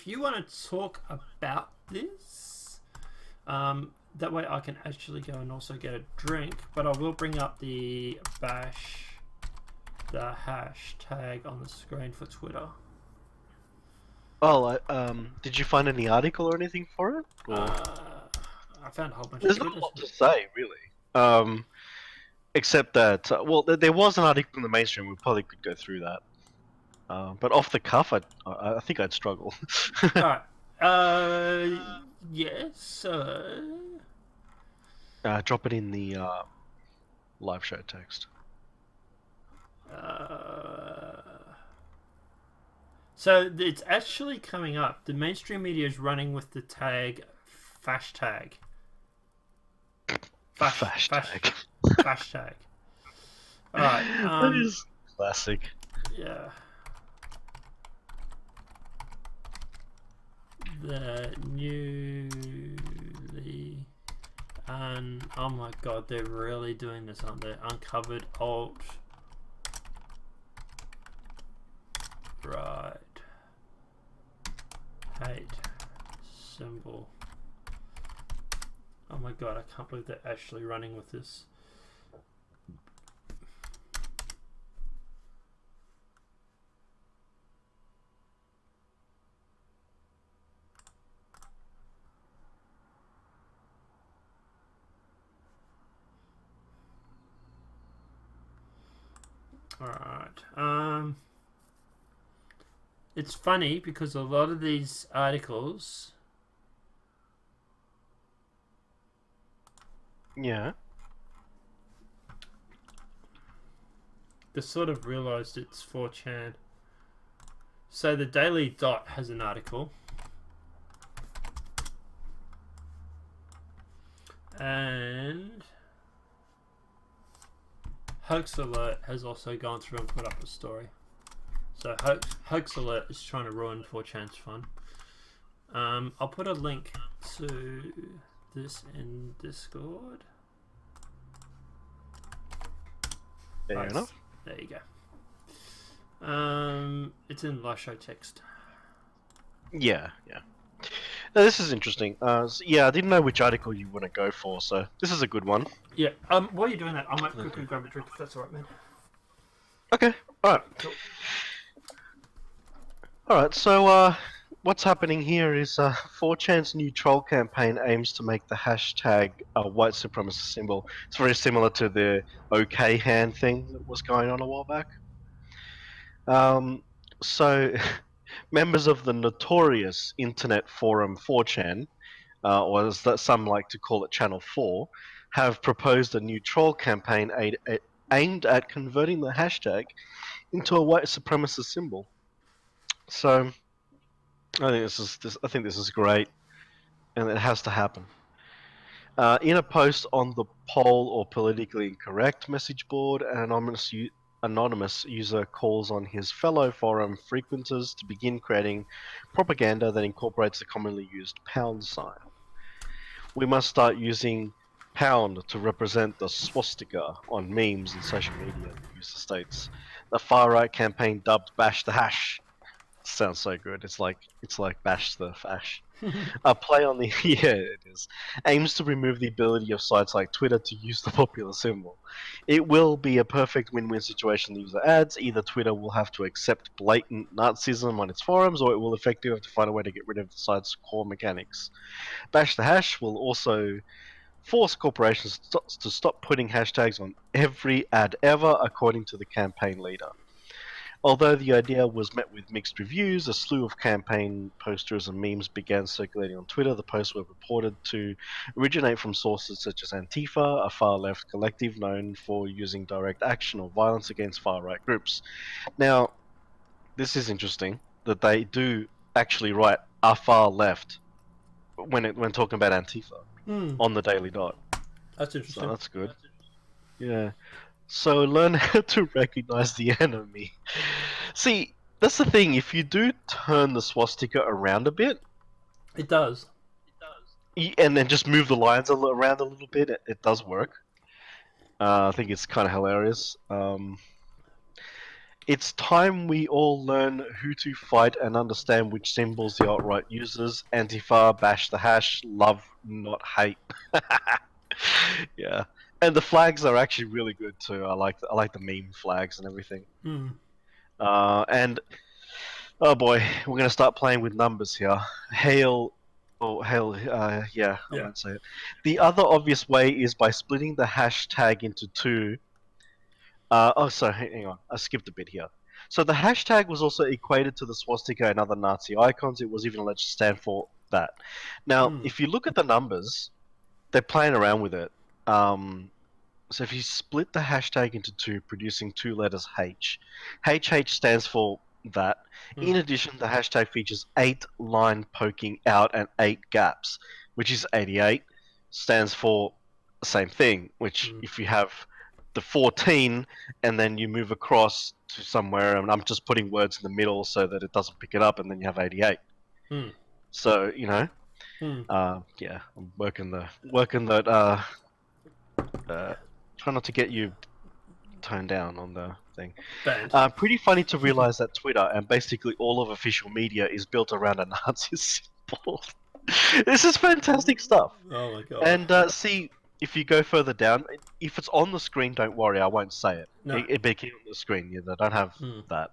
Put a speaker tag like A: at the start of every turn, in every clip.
A: if you want to talk about this, that way I can actually go and also get a drink. But I will bring up the hashtag on the screen for Twitter.
B: Oh, did you find any article or anything for it? Or...
A: I found a whole bunch
B: There's
A: of
B: not
A: Twitters.
B: a lot to say, really. Except that, well, there was an article in the mainstream. We probably could go through that. But off the cuff, I think I'd struggle.
A: Alright. Yes.
B: Drop it in the live show text.
A: So it's actually coming up. The mainstream media is running with the tag fashtag.
B: Fashtag.
A: Fashtag. Alright.
B: That is classic.
A: Yeah. The newly oh my god, they're really doing this, aren't they? Uncovered alt right hate symbol. Oh my god, I can't believe they're actually running with this. Alright. It's funny because a lot of these articles...
B: Yeah.
A: They sort of realised it's 4chan. So the Daily Dot has an article. And... Hoax Alert has also gone through and put up a story. So Hoax Alert is trying to ruin 4chan's fun. I'll put a link to this in Discord.
B: Fair enough.
A: There you go. It's in live show text.
B: Yeah. Now, this is interesting. Yeah, I didn't know which article you want to go for, so this is a good one.
A: Yeah. While you're doing that, I might quickly grab a drink if that's alright, man.
B: Okay. Alright.
A: Cool.
B: Alright, so what's happening here is 4chan's new troll campaign aims to make the hashtag a white supremacist symbol. It's very similar to the OK hand thing that was going on a while back. So, members of the notorious internet forum 4chan, or as some like to call it Channel 4, have proposed a new troll campaign aimed at converting the hashtag into a white supremacist symbol. So, I think this is great, and it has to happen. In a post on the poll or politically incorrect message board, an anonymous user calls on his fellow forum frequenters to begin creating propaganda that incorporates the commonly used pound sign. We must start using pound to represent the swastika on memes and social media, the user states. The far-right campaign dubbed Bash the Hash sounds so good. It's like Bash the Fash. A play on the yeah, it is. Aims to remove the ability of sites like Twitter to use the popular symbol. It will be a perfect win-win situation the user adds. Either Twitter will have to accept blatant Nazism on its forums, or it will effectively have to find a way to get rid of the site's core mechanics. Bash the Hash will also force corporations to stop putting hashtags on every ad ever, according to the campaign leader. Although the idea was met with mixed reviews, a slew of campaign posters and memes began circulating on Twitter. The posts were reported to originate from sources such as Antifa, a far-left collective known for using direct action or violence against far-right groups. Now, this is interesting that they do actually write a far-left when talking about Antifa on the Daily Dot.
A: That's interesting.
B: So that's good. Yeah. So learn how to recognize the enemy. See, that's the thing. If you do turn the swastika around a bit,
A: it does.
B: And then just move the lines around a little bit, it does work. I think it's kind of hilarious. It's time we all learn who to fight and understand which symbols the alt-right uses. Antifa, bash the hash, love, not hate. Yeah, and the flags are actually really good too. I like the meme flags and everything.
A: Hmm.
B: And oh boy, we're gonna start playing with numbers here. Hail, oh hail, yeah, I
A: Yeah.
B: won't say it. The other obvious way is by splitting the hashtag into two. Oh, sorry, hang on. I skipped a bit here. So the hashtag was also equated to the swastika and other Nazi icons. It was even alleged to stand for that. Now,
A: Hmm.
B: if you look at the numbers, they're playing around with it. So if you split the hashtag into two, producing two letters H, HH stands for that.
A: Hmm.
B: In addition, the hashtag features 8 line poking out and 8 gaps, which is 88, stands for the same thing, which
A: Hmm.
B: if you have the 14 and then you move across to somewhere, and I'm just putting words in the middle so that it doesn't pick it up, and then you have 88.
A: Hmm.
B: So,
A: Hmm.
B: yeah, I'm working that, try not to get you toned down on the thing.
A: Banned.
B: Pretty funny to realize that Twitter and basically all of official media is built around a Nazi symbol. This is fantastic stuff.
A: Oh my god.
B: And see, if you go further down, if it's on the screen, don't worry, I won't say it.
A: No.
B: It became on the screen. Yeah, they don't have
A: Hmm.
B: that.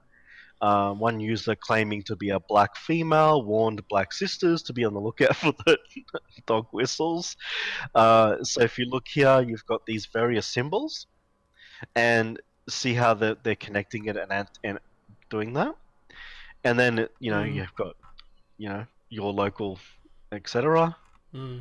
B: One user claiming to be a black female warned black sisters to be on the lookout for the dog whistles. So if you look here, you've got these various symbols, and see how they're connecting it and doing that. And then
A: Hmm.
B: you've got your local, etc.
A: Hmm.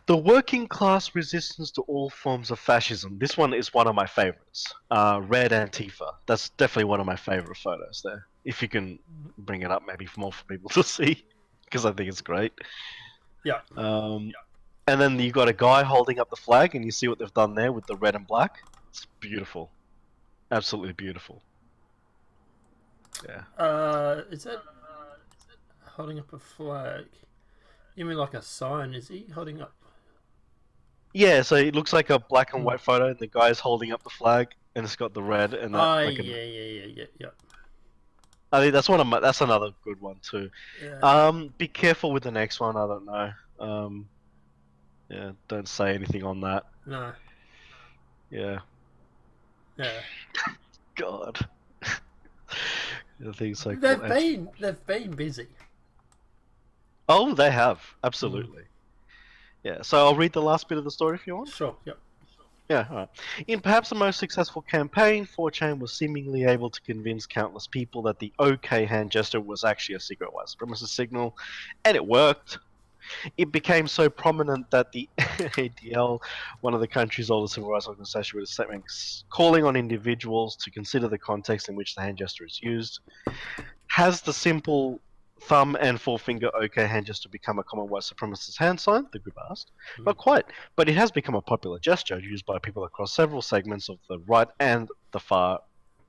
B: The working class resistance to all forms of fascism. This one is one of my favorites. Red Antifa. That's definitely one of my favorite photos there. If you can bring it up, maybe for more for people to see, because I think it's great.
A: Yeah.
B: And then you got a guy holding up the flag, and you see what they've done there with the red and black. It's beautiful, absolutely beautiful. Yeah.
A: Is that holding up a flag? You mean like a sign? Is he holding up?
B: Yeah, so it looks like a black and
A: Hmm.
B: white photo, and the guy's holding up the flag, and it's got the red and that.
A: Oh
B: Like
A: yeah.
B: I think that's another good one too.
A: Yeah.
B: Be careful with the next one. I don't know. Yeah, don't say anything on that.
A: No.
B: Yeah.
A: Yeah.
B: God. The thing's so cool.
A: They've been busy.
B: Oh, they have
A: Hmm.
B: absolutely. Yeah. So I'll read the last bit of the story if you want.
A: Sure. Yep.
B: Yeah, alright. In perhaps the most successful campaign, 4chan was seemingly able to convince countless people that the OK hand gesture was actually a secret white supremacist signal, and it worked. It became so prominent that the ADL, one of the country's oldest civil rights organizations, released a statement calling on individuals to consider the context in which the hand gesture is used. Has the simple thumb and forefinger OK hand gesture become a common white supremacist hand sign? The group asked. Not quite, but it has become a popular gesture used by people across several segments of the right and the far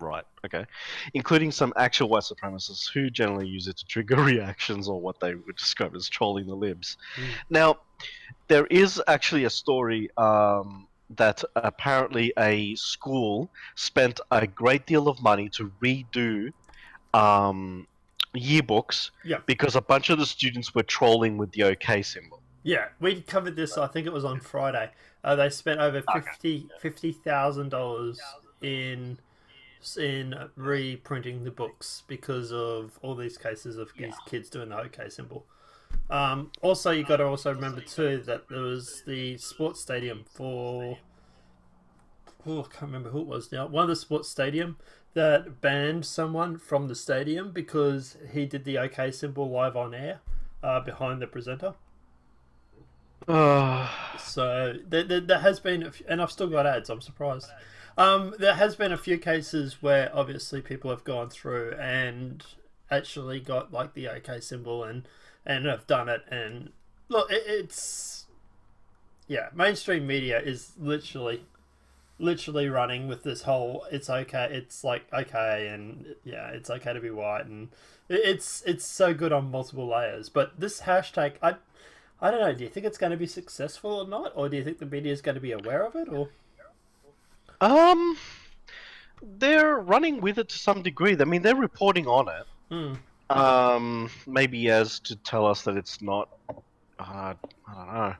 B: right, okay, including some actual white supremacists who generally use it to trigger reactions or what they would describe as trolling the libs.
A: Hmm.
B: Now, there is actually a story that apparently a school spent a great deal of money to redo yearbooks
A: Yeah.
B: because a bunch of the students were trolling with the OK symbol.
A: Yeah. We covered this. I think it was on Friday. They spent over $50,000 in reprinting the books because of all these cases of these kids doing the OK symbol. Also, you got to also remember too that there was the sports stadium for I can't remember who it was now. One of the sports stadium that banned someone from the stadium because he did the OK symbol live on air behind the presenter. So there has been, and I've still got ads. I'm surprised. There has been a few cases where obviously people have gone through and actually got like the OK symbol and have done it. And look, it's mainstream media is literally running with this whole it's okay, it's like okay, and yeah, it's okay to be white, and it's so good on multiple layers. But this hashtag, I don't know. Do you think it's going to be successful or not, or do you think the media is going to be aware of it, or?
B: Um, they're running with it to some degree. I mean, they're reporting on it.
A: Hmm.
B: Maybe as to tell us that it's not. I don't know. I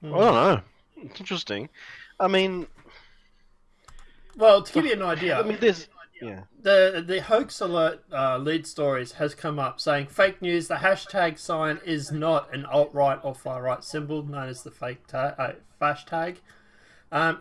A: Hmm.
B: don't know. It's interesting. I mean,
A: Well, to give you an idea,
B: there's yeah.
A: the hoax alert lead stories has come up saying fake news. The hashtag sign is not an alt right or far right symbol known as the hashtag.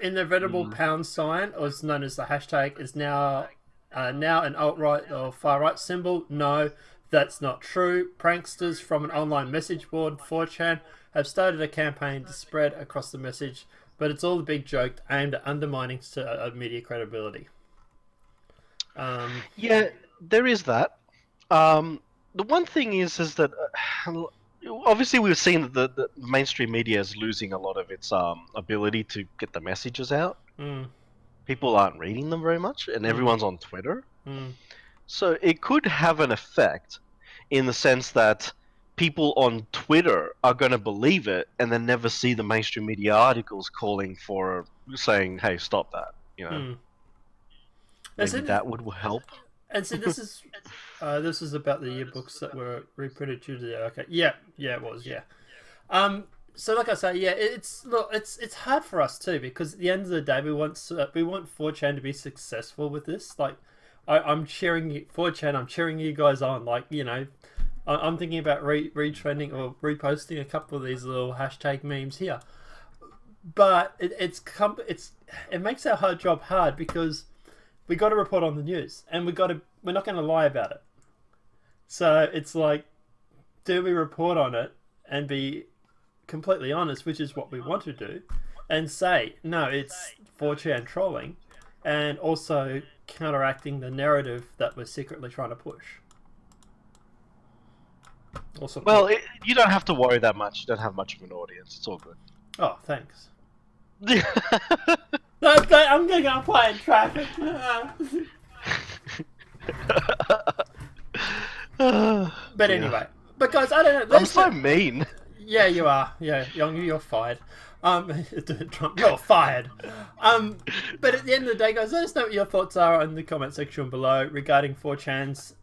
A: In the venerable
B: Mm.
A: pound sign, or is known as the hashtag, is now an alt right or far right symbol. No, that's not true. Pranksters from an online message board, 4chan, have started a campaign to spread across the message, but it's all a big joke aimed at undermining media credibility.
B: Yeah, there is that. The one thing is that obviously we've seen that the mainstream media is losing a lot of its ability to get the messages out.
A: Mm,
B: People aren't reading them very much, and
A: mm,
B: everyone's on Twitter.
A: mm,
B: So it could have an effect in the sense that people on Twitter are going to believe it and then never see the mainstream media articles calling for saying, "Hey, stop that."
A: mm.
B: Maybe that would help.
A: And so this is about the yearbooks that were reprinted due to the okay. Yeah, it was, yeah. So like I say, yeah, it's hard for us too because at the end of the day, we want 4chan to be successful with this. Like, I'm cheering 4chan. I'm cheering you guys on. Like, I'm thinking about retrending or reposting a couple of these little hashtag memes here. But it makes our hard job hard because we got to report on the news and we're not going to lie about it. So it's like, do we report on it and be completely honest, which is what we want to do, and say no, it's 4chan trolling, and also counteracting the narrative that we're secretly trying to push. Also,
B: Well, you don't have to worry that much. You don't have much of an audience. It's all good.
A: oh, thanks. I'm gonna go play in traffic. But anyway, but guys, I don't know.
B: I'm so mean.
A: Yeah, you are. Yeah, you're fired. Trump, you're fired. But at the end of the day, guys, let us know what your thoughts are in the comment section below regarding 4chan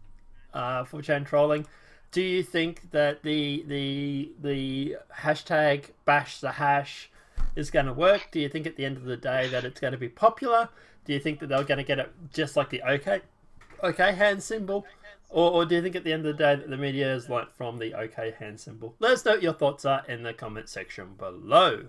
A: trolling. Do you think that the hashtag bash the hash is going to work? Do you think at the end of the day that it's going to be popular? Do you think that they're going to get it just like the okay hand symbol? Or do you think at the end of the day that the media has learnt from the okay hand symbol? Let us know what your thoughts are in the comment section below.